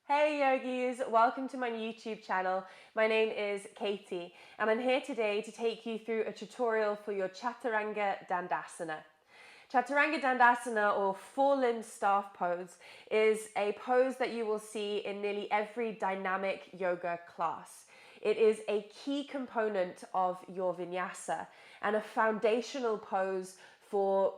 Hey yogis, welcome to my YouTube channel. My name is Katie and I'm here today to take you through a tutorial for your Chaturanga Dandasana. Chaturanga Dandasana, or four-limbed staff pose, is a pose that you will see in nearly every dynamic yoga class. It is a key component of your vinyasa and a foundational pose for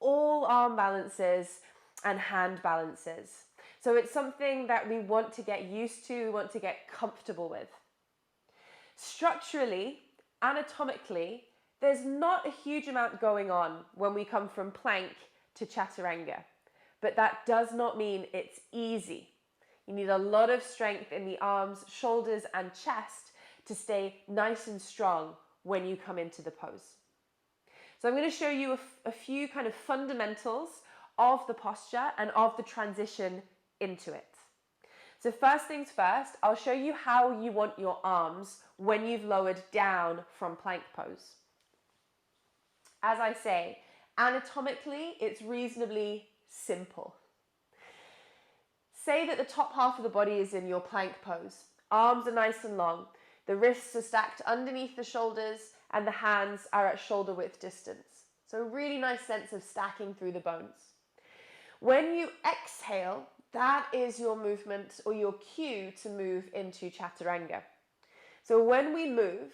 all arm balances and hand balances. So it's something that we want to get used to, we want to get comfortable with. Structurally, anatomically, there's not a huge amount going on when we come from plank to chaturanga, but that does not mean it's easy. You need a lot of strength in the arms, shoulders, and chest to stay nice and strong when you come into the pose. So I'm going to show you a few kind of fundamentals of the posture and of the transition into it. So first things first, I'll show you how you want your arms when you've lowered down from plank pose. As I say, anatomically, it's reasonably simple. Say that the top half of the body is in your plank pose. Arms are nice and long. The wrists are stacked underneath the shoulders and the hands are at shoulder width distance. So a really nice sense of stacking through the bones. When you exhale, that is your movement or your cue to move into chaturanga. So when we move,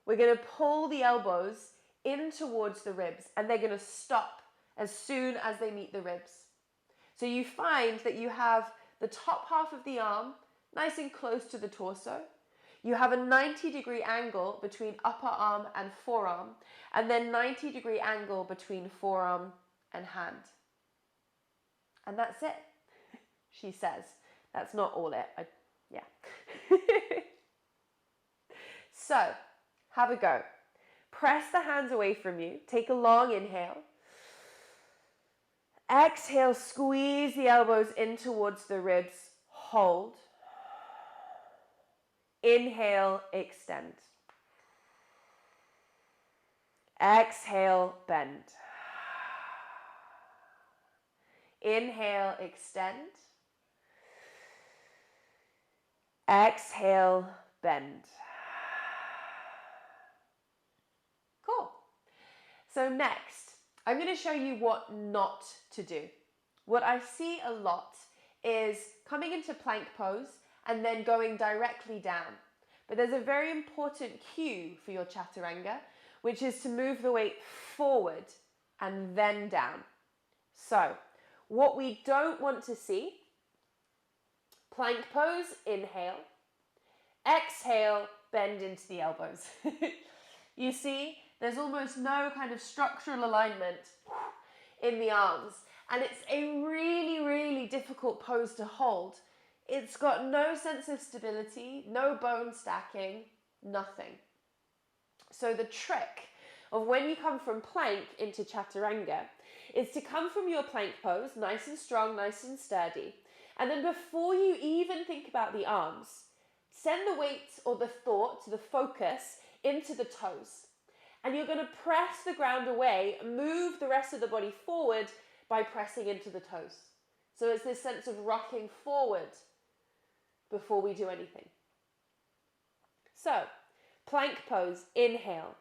we're going to pull the elbows in towards the ribs and they're going to stop as soon as they meet the ribs. So you find that you have the top half of the arm nice and close to the torso. You have a 90-degree angle between upper arm and forearm, and then 90-degree angle between forearm and hand. And that's it, she says. That's not all it. Yeah. So, have a go. Press the hands away from you. Take a long inhale. Exhale, squeeze the elbows in towards the ribs. Hold. Inhale, extend. Exhale, bend. Inhale, extend. Exhale, bend. Cool. So next, I'm going to show you what not to do. What I see a lot is coming into plank pose and then going directly down. But there's a very important cue for your chaturanga, which is to move the weight forward and then down. So, what we don't want to see, plank pose, inhale, exhale, bend into the elbows. You see, there's almost no kind of structural alignment in the arms, and it's a really, really difficult pose to hold. It's got no sense of stability, no bone stacking, nothing. So the trick of when you come from plank into chaturanga is to come from your plank pose, nice and strong, nice and sturdy. And then before you even think about the arms, send the weight or the thought, the focus into the toes. And you're going to press the ground away, move the rest of the body forward by pressing into the toes. So it's this sense of rocking forward before we do anything. So, plank pose, inhale.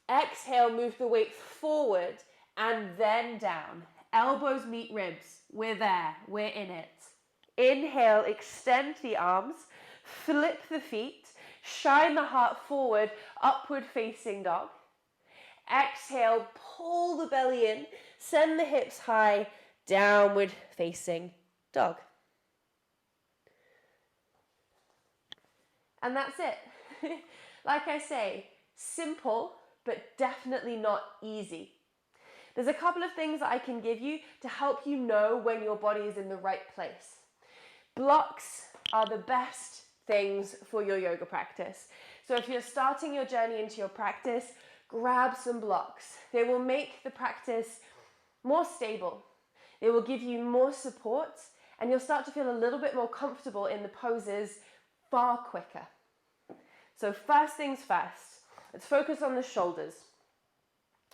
Exhale, move the weight forward and then down. Elbows meet ribs. We're there. We're in it. Inhale, extend the arms. Flip the feet. Shine the heart forward, upward facing dog. Exhale, pull the belly in. Send the hips high, downward facing dog. And that's it. Like I say, simple, but definitely not easy. There's a couple of things that I can give you to help you know when your body is in the right place. Blocks are the best things for your yoga practice. So if you're starting your journey into your practice, grab some blocks. They will make the practice more stable. They will give you more support, and you'll start to feel a little bit more comfortable in the poses far quicker. So first things first, let's focus on the shoulders.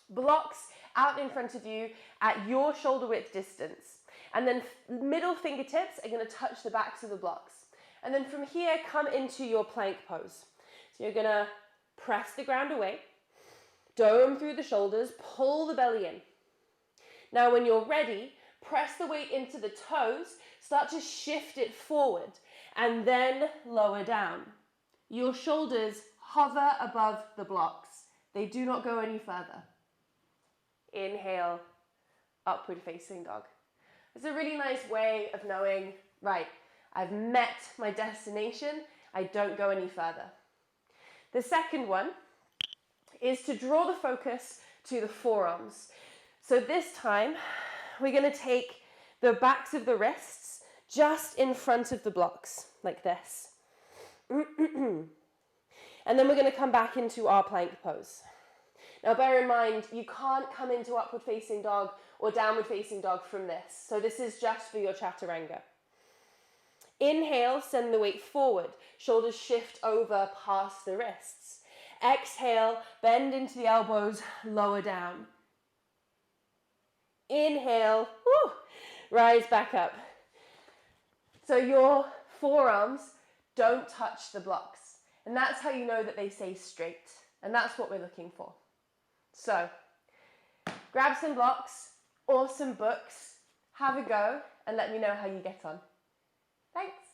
Blocks out in front of you at your shoulder width distance. And then middle fingertips are going to touch the backs of the blocks. And then from here, come into your plank pose. So you're going to press the ground away, dome through the shoulders, pull the belly in. Now when you're ready, press the weight into the toes, start to shift it forward, and then lower down. Your shoulders hover above the blocks. They do not go any further. Inhale, upward facing dog. It's a really nice way of knowing, right, I've met my destination, I don't go any further. The second one is to draw the focus to the forearms. So this time, we're going to take the backs of the wrists just in front of the blocks, like this. And then we're going to come back into our plank pose. Now bear in mind, you can't come into upward facing dog or downward facing dog from this. So this is just for your chaturanga. Inhale, send the weight forward. Shoulders shift over past the wrists. Exhale, bend into the elbows, lower down. Inhale, woo, rise back up. So your forearms don't touch the blocks. And that's how you know that they stay straight. And that's what we're looking for. So, grab some blocks or some books, have a go, and let me know how you get on. Thanks.